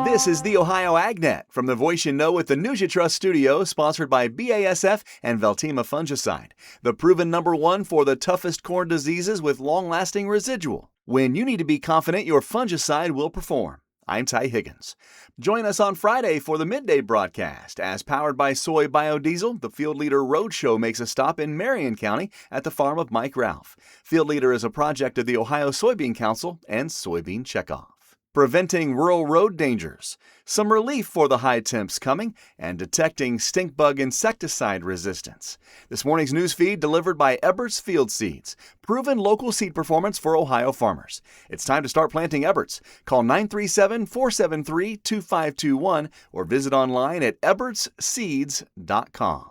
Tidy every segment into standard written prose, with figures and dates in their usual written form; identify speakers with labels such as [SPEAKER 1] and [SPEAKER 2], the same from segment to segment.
[SPEAKER 1] This is the Ohio AgNet from the Voice You Know with the News You Trust studio, sponsored by BASF and Veltima Fungicide, the proven #1 for the toughest corn diseases with long-lasting residual. When you need to be confident your fungicide will perform. I'm Ty Higgins. Join us on Friday for the midday broadcast. As powered by soy biodiesel, the Field Leader Roadshow makes a stop in Marion County at the farm of Mike Ralph. Field Leader is a project of the Ohio Soybean Council and Soybean Checkoff. Preventing rural road dangers, some relief for the high temps coming, and detecting stink bug insecticide resistance. This morning's news feed delivered by Eberts Field Seeds, proven local seed performance for Ohio farmers. It's time to start planting Eberts. Call 937-473-2521 or visit online at ebertsseeds.com.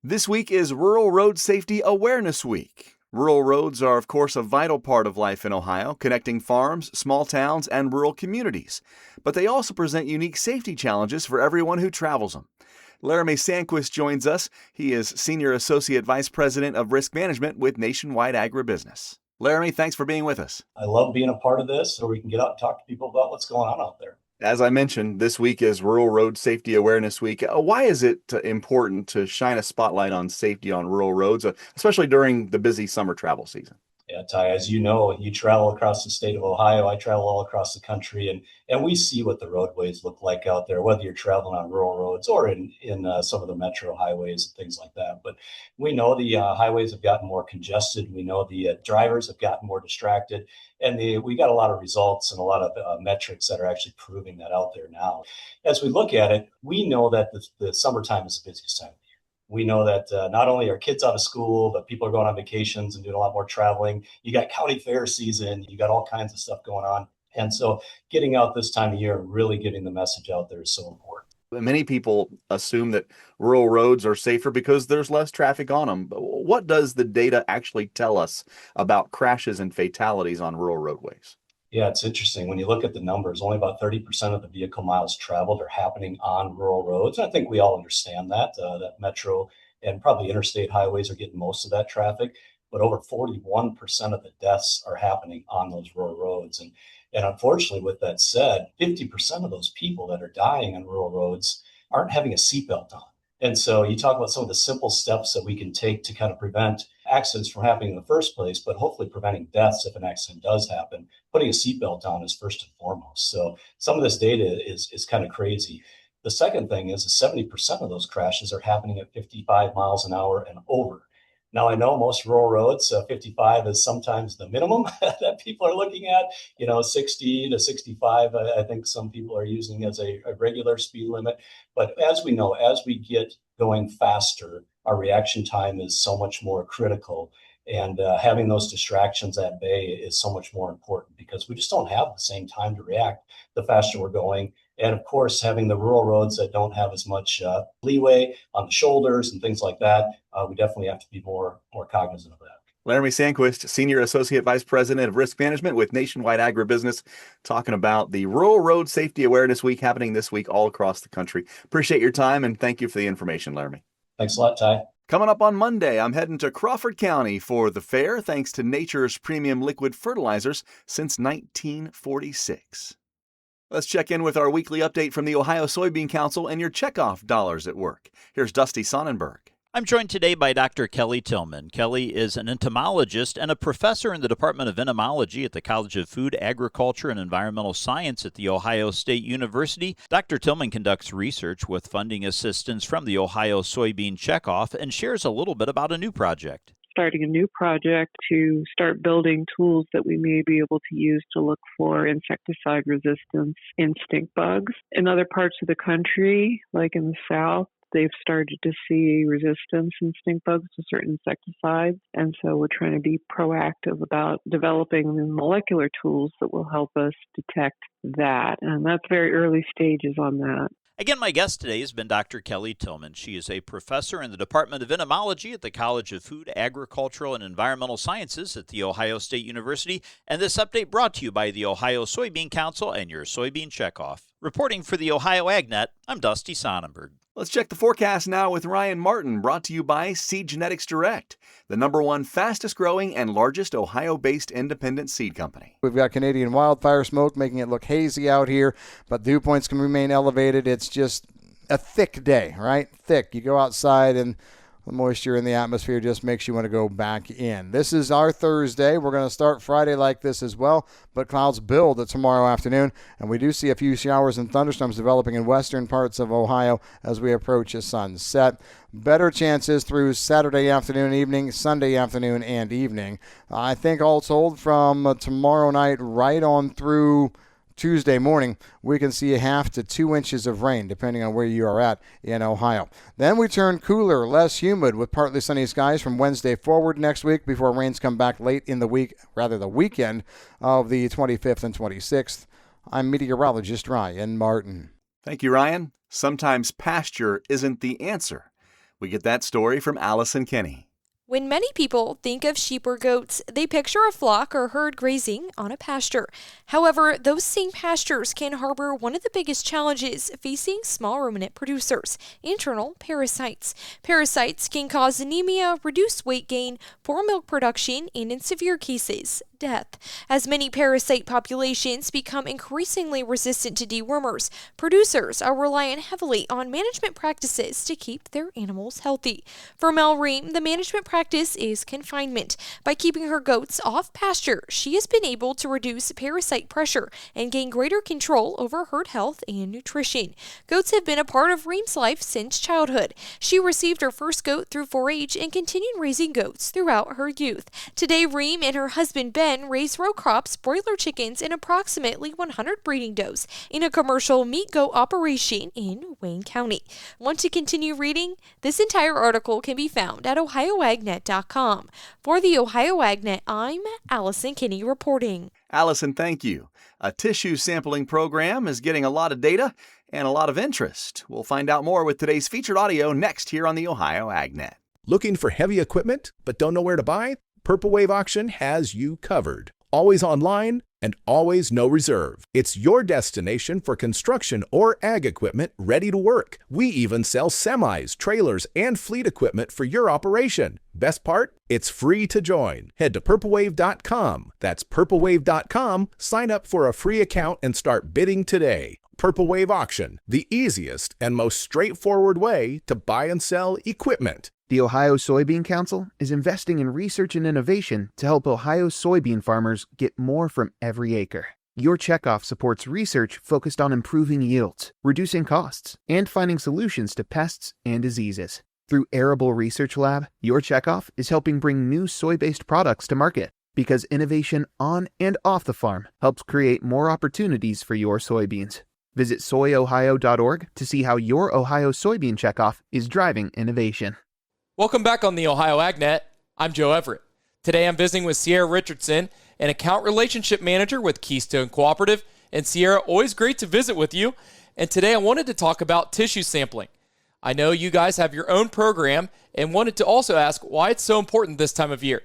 [SPEAKER 1] This week is Rural Road Safety Awareness Week. Rural roads are, of course, a vital part of life in Ohio, connecting farms, small towns, and rural communities. But they also present unique safety challenges for everyone who travels them. Laramie Sandquist joins us. He is Senior Associate Vice President of Risk Management with Nationwide Agribusiness. Laramie, thanks for being with us.
[SPEAKER 2] I love being a part of this so we can get out and talk to people about what's going on out there.
[SPEAKER 1] As I mentioned, this week is Rural Road Safety Awareness Week. Why is it important to shine a spotlight on safety on rural roads, especially during the busy summer travel season?
[SPEAKER 2] Yeah, Ty, as you know, you travel across the state of Ohio. I travel all across the country, and we see what the roadways look like out there, whether you're traveling on rural roads or in some of the metro highways and things like that. But we know the highways have gotten more congested. We know the drivers have gotten more distracted, and we got a lot of results and a lot of metrics that are actually proving that out there now. As we look at it, we know that the summertime is the busiest time. We know that not only are kids out of school, but people are going on vacations and doing a lot more traveling. You got county fair season, you got all kinds of stuff going on. And so getting out this time of year and really getting the message out there is so important.
[SPEAKER 1] Many people assume that rural roads are safer because there's less traffic on them. But what does the data actually tell us about crashes and fatalities on rural roadways?
[SPEAKER 2] Yeah, it's interesting. When you look at the numbers, only about 30% of the vehicle miles traveled are happening on rural roads. And I think we all understand that metro and probably interstate highways are getting most of that traffic, but over 41% of the deaths are happening on those rural roads. And unfortunately, with that said, 50% of those people that are dying on rural roads aren't having a seatbelt on. And so you talk about some of the simple steps that we can take to kind of prevent accidents from happening in the first place, but hopefully preventing deaths if an accident does happen. Putting a seatbelt on is first and foremost. So some of this data is kind of crazy. The second thing is 70% of those crashes are happening at 55 miles an hour and over. Now, I know most rural roads, 55 is sometimes the minimum that people are looking at. 60 to 65, I think some people are using as a regular speed limit. But as we know, as we get going faster, our reaction time is so much more critical. And having those distractions at bay is so much more important because we just don't have the same time to react the faster we're going. And of course, having the rural roads that don't have as much leeway on the shoulders and things like that, we definitely have to be more cognizant of that.
[SPEAKER 1] Laramie Sandquist, Senior Associate Vice President of Risk Management with Nationwide Agribusiness, talking about the Rural Road Safety Awareness Week happening this week all across the country. Appreciate your time and thank you for the information, Laramie.
[SPEAKER 2] Thanks a lot, Ty.
[SPEAKER 1] Coming up on Monday, I'm heading to Crawford County for the fair thanks to Nature's premium liquid fertilizers since 1946. Let's check in with our weekly update from the Ohio Soybean Council and your checkoff dollars at work. Here's Dusty Sonnenberg.
[SPEAKER 3] I'm joined today by Dr. Kelly Tillman. Kelly is an entomologist and a professor in the Department of Entomology at the College of Food, Agriculture, and Environmental Science at The Ohio State University. Dr. Tillman conducts research with funding assistance from the Ohio Soybean Checkoff and shares a little bit about a new project.
[SPEAKER 4] Starting a new project to start building tools that we may be able to use to look for insecticide resistance in stink bugs. In other parts of the country, like in the South, they've started to see resistance in stink bugs to certain insecticides. And so we're trying to be proactive about developing the molecular tools that will help us detect that. And that's very early stages on that.
[SPEAKER 3] Again, my guest today has been Dr. Kelly Tillman. She is a professor in the Department of Entomology at the College of Food, Agricultural, and Environmental Sciences at The Ohio State University. And this update brought to you by the Ohio Soybean Council and your Soybean Checkoff. Reporting for the Ohio AgNet, I'm Dusty Sonnenberg.
[SPEAKER 1] Let's check the forecast now with Ryan Martin, brought to you by Seed Genetics Direct, the #1 fastest growing and largest Ohio-based independent seed company.
[SPEAKER 5] We've got Canadian wildfire smoke making it look hazy out here, but dew points can remain elevated. It's just a thick day, right? Thick. You go outside and the moisture in the atmosphere just makes you want to go back in. This is our Thursday. We're going to start Friday like this as well, but clouds build tomorrow afternoon, and we do see a few showers and thunderstorms developing in western parts of Ohio as we approach a sunset. Better chances through Saturday afternoon, evening, Sunday afternoon, and evening. I think all told, from tomorrow night right on through Tuesday morning, we can see 1/2 to 2 inches of rain, depending on where you are at in Ohio. Then we turn cooler, less humid, with partly sunny skies from Wednesday forward next week before rains come back late in the weekend of the 25th and 26th. I'm meteorologist Ryan Martin.
[SPEAKER 1] Thank you, Ryan. Sometimes pasture isn't the answer. We get that story from Allison Kinney.
[SPEAKER 6] When many people think of sheep or goats, they picture a flock or herd grazing on a pasture. However, those same pastures can harbor one of the biggest challenges facing small ruminant producers: internal parasites. Parasites can cause anemia, reduce weight gain, poor milk production, and in severe cases, death. As many parasite populations become increasingly resistant to dewormers, producers are relying heavily on management practices to keep their animals healthy. For Mel Ream, the management practice is confinement. By keeping her goats off pasture, she has been able to reduce parasite pressure and gain greater control over herd health and nutrition. Goats have been a part of Ream's life since childhood. She received her first goat through 4-H and continued raising goats throughout her youth. Today, Ream and her husband Ben raise row crops, broiler chickens, and approximately 100 breeding does in a commercial meat goat operation in Wayne County. Want to continue reading? This entire article can be found at ohioagnet.com. For the Ohio AgNet, I'm Allison Kinney reporting.
[SPEAKER 1] Allison, thank you. A tissue sampling program is getting a lot of data and a lot of interest. We'll find out more with today's featured audio next here on the Ohio AgNet.
[SPEAKER 7] Looking for heavy equipment but don't know where to buy? Purple Wave Auction has you covered. Always online and always no reserve. It's your destination for construction or ag equipment ready to work. We even sell semis, trailers, and fleet equipment for your operation. Best part? It's free to join. Head to purplewave.com. That's purplewave.com. Sign up for a free account and start bidding today. Purple Wave Auction, the easiest and most straightforward way to buy and sell equipment.
[SPEAKER 8] The Ohio Soybean Council is investing in research and innovation to help Ohio soybean farmers get more from every acre. Your checkoff supports research focused on improving yields, reducing costs, and finding solutions to pests and diseases. Through Arable Research Lab, your checkoff is helping bring new soy-based products to market, because innovation on and off the farm helps create more opportunities for your soybeans. Visit soyohio.org to see how your Ohio soybean checkoff is driving innovation.
[SPEAKER 9] Welcome back on the Ohio AgNet. I'm Joe Everett. Today I'm visiting with Sierra Richardson, an account relationship manager with Keystone Cooperative. And Sierra, always great to visit with you. And today I wanted to talk about tissue sampling. I know you guys have your own program and wanted to also ask why it's so important this time of year.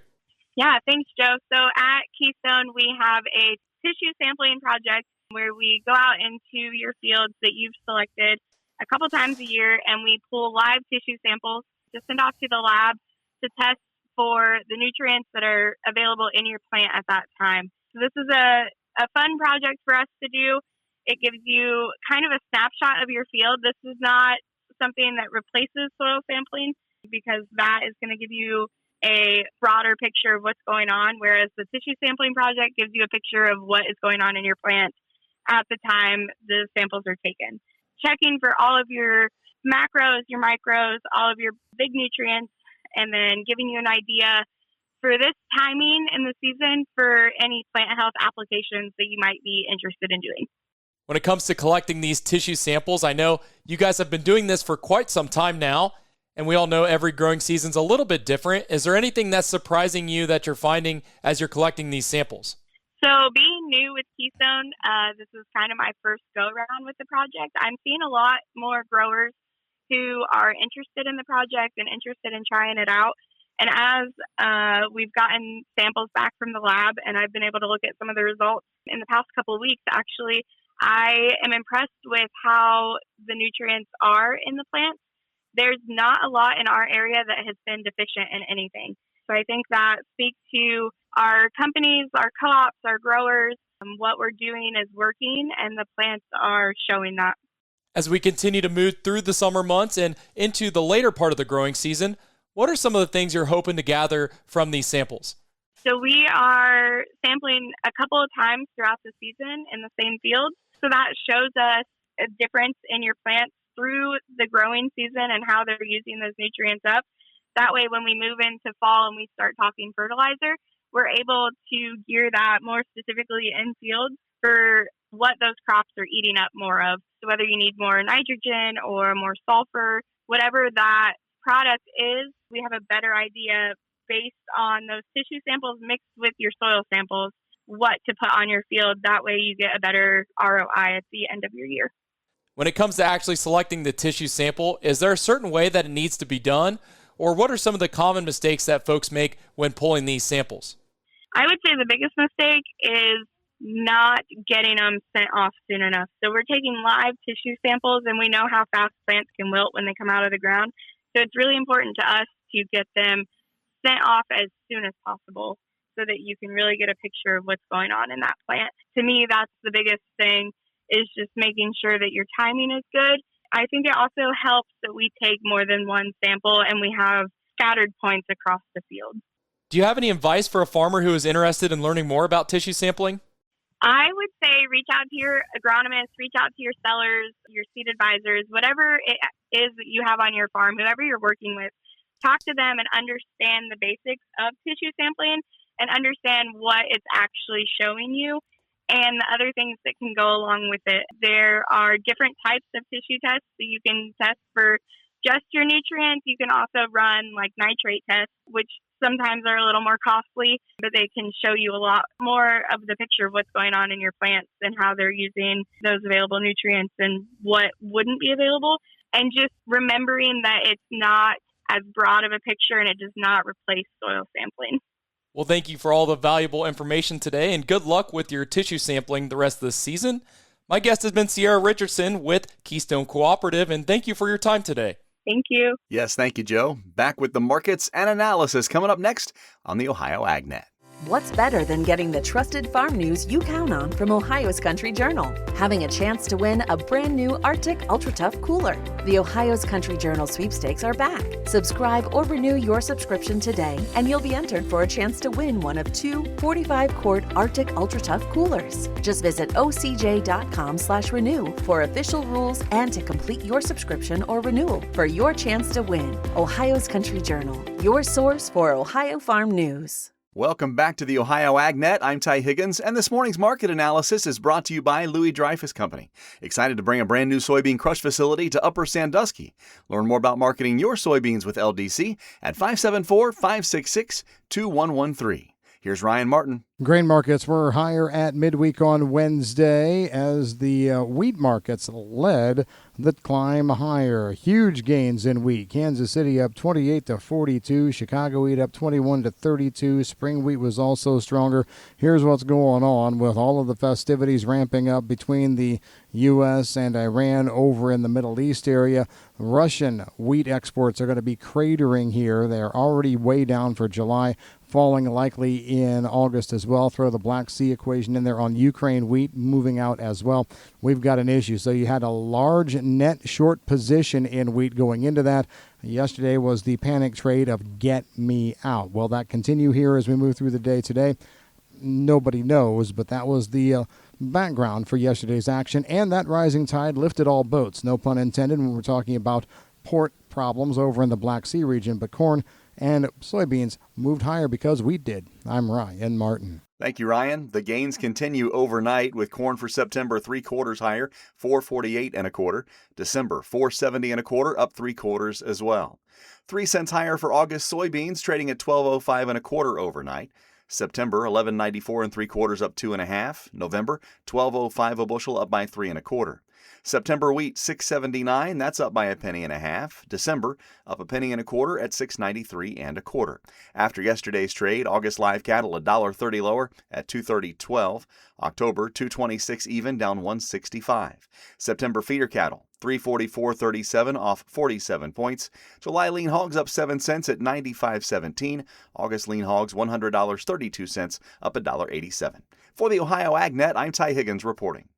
[SPEAKER 10] Yeah, thanks, Joe. So at Keystone, we have a tissue sampling project where we go out into your fields that you've selected a couple times a year, and we pull live tissue samples to send off to the lab to test for the nutrients that are available in your plant at that time. So this is a fun project for us to do. It gives you kind of a snapshot of your field. This is not something that replaces soil sampling, because that is going to give you a broader picture of what's going on, whereas the tissue sampling project gives you a picture of what is going on in your plant at the time the samples are taken. Checking for all of your macros, your micros, all of your big nutrients, and then giving you an idea for this timing in the season for any plant health applications that you might be interested in doing.
[SPEAKER 9] When it comes to collecting these tissue samples, I know you guys have been doing this for quite some time now, and we all know every growing season's a little bit different. Is there anything that's surprising you that you're finding as you're collecting these samples?
[SPEAKER 10] So being new with Keystone, this is kind of my first go-around with the project. I'm seeing a lot more growers who are interested in the project and interested in trying it out. And as we've gotten samples back from the lab and I've been able to look at some of the results in the past couple of weeks, actually, I am impressed with how the nutrients are in the plants. There's not a lot in our area that has been deficient in anything. So I think that speaks to our companies, our co-ops, our growers. What we're doing is working, and the plants are showing that.
[SPEAKER 9] As we continue to move through the summer months and into the later part of the growing season, what are some of the things you're hoping to gather from these samples?
[SPEAKER 10] So we are sampling a couple of times throughout the season in the same field. So that shows us a difference in your plants through the growing season and how they're using those nutrients up. That way, when we move into fall and we start talking fertilizer, we're able to gear that more specifically in fields for what those crops are eating up more of. So whether you need more nitrogen or more sulfur, whatever that product is, we have a better idea based on those tissue samples mixed with your soil samples, what to put on your field. That way you get a better ROI at the end of your year.
[SPEAKER 9] When it comes to actually selecting the tissue sample, is there a certain way that it needs to be done? Or what are some of the common mistakes that folks make when pulling these samples?
[SPEAKER 10] I would say the biggest mistake is not getting them sent off soon enough. So we're taking live tissue samples, and we know how fast plants can wilt when they come out of the ground. So it's really important to us to get them sent off as soon as possible so that you can really get a picture of what's going on in that plant. To me, that's the biggest thing, is just making sure that your timing is good. I think it also helps that we take more than one sample and we have scattered points across the field.
[SPEAKER 9] Do you have any advice for a farmer who is interested in learning more about tissue sampling?
[SPEAKER 10] I would say reach out to your agronomist, reach out to your sellers, your seed advisors, whatever it is that you have on your farm, whoever you're working with. Talk to them and understand the basics of tissue sampling and understand what it's actually showing you and the other things that can go along with it. There are different types of tissue tests. So you can test for just your nutrients. You can also run like nitrate tests, which sometimes are a little more costly, but they can show you a lot more of the picture of what's going on in your plants and how they're using those available nutrients and what wouldn't be available. And just remembering that it's not as broad of a picture and it does not replace soil sampling.
[SPEAKER 9] Well, thank you for all the valuable information today, and good luck with your tissue sampling the rest of the season. My guest has been Sierra Richardson with Keystone Cooperative, and thank you for your time today.
[SPEAKER 10] Thank you.
[SPEAKER 1] Yes, thank you, Joe. Back with the markets and analysis coming up next on the Ohio AgNet.
[SPEAKER 11] What's better than getting the trusted farm news you count on from Ohio's Country Journal? Having a chance to win a brand new Arctic Ultra Tough cooler. The Ohio's Country Journal sweepstakes are back. Subscribe or renew your subscription today, and you'll be entered for a chance to win one of two 45-quart Arctic Ultra Tough coolers. Just visit ocj.com/renew for official rules and to complete your subscription or renewal for your chance to win. Ohio's Country Journal, your source for Ohio farm news.
[SPEAKER 1] Welcome back to the Ohio AgNet. I'm Ty Higgins, and this morning's market analysis is brought to you by Louis Dreyfus Company. Excited to bring a brand new soybean crush facility to Upper Sandusky. Learn more about marketing your soybeans with LDC at 574-566-2113. Here's Ryan Martin.
[SPEAKER 5] Grain markets were higher at midweek on Wednesday as the wheat markets led the climb higher. Huge gains in wheat. Kansas City up 28-42. Chicago wheat up 21-32. Spring wheat was also stronger. Here's what's going on with all of the festivities ramping up between the U.S. and Iran over in the Middle East area. Russian wheat exports are going to be cratering here. They're already way down for July, falling likely in August as well. Throw the Black Sea equation in there on Ukraine wheat moving out as well. We've got an issue. So you had a large net short position in wheat going into that. Yesterday was the panic trade of get me out. Will that continue here as we move through the day today? Nobody knows, but that was the background for yesterday's action. And that rising tide lifted all boats, no pun intended, when we're talking about port problems over in the Black Sea region. But corn and soybeans moved higher because wheat did. I'm Ryan Martin.
[SPEAKER 1] Thank you, Ryan. The gains continue overnight with corn for September 3/4 higher, 4.48 1/4. December 4.70 1/4, up 3/4 as well. 3 cents higher for August soybeans, trading at 12.05 1/4 overnight. September 11.94 3/4, up 2.5. November 12.05 a bushel, up by 3 1/4. September wheat, $6.79. That's up by a penny and a half. December, up a penny and a quarter at $6.93 and a quarter. After yesterday's trade, August live cattle $1.30 lower at $230.12. October, $226 even, down $165. September feeder cattle, $344.37, off 47 points. July lean hogs up 7 cents at $95.17. August lean hogs $100.32, up $1.87. For the Ohio AgNet, I'm Ty Higgins reporting.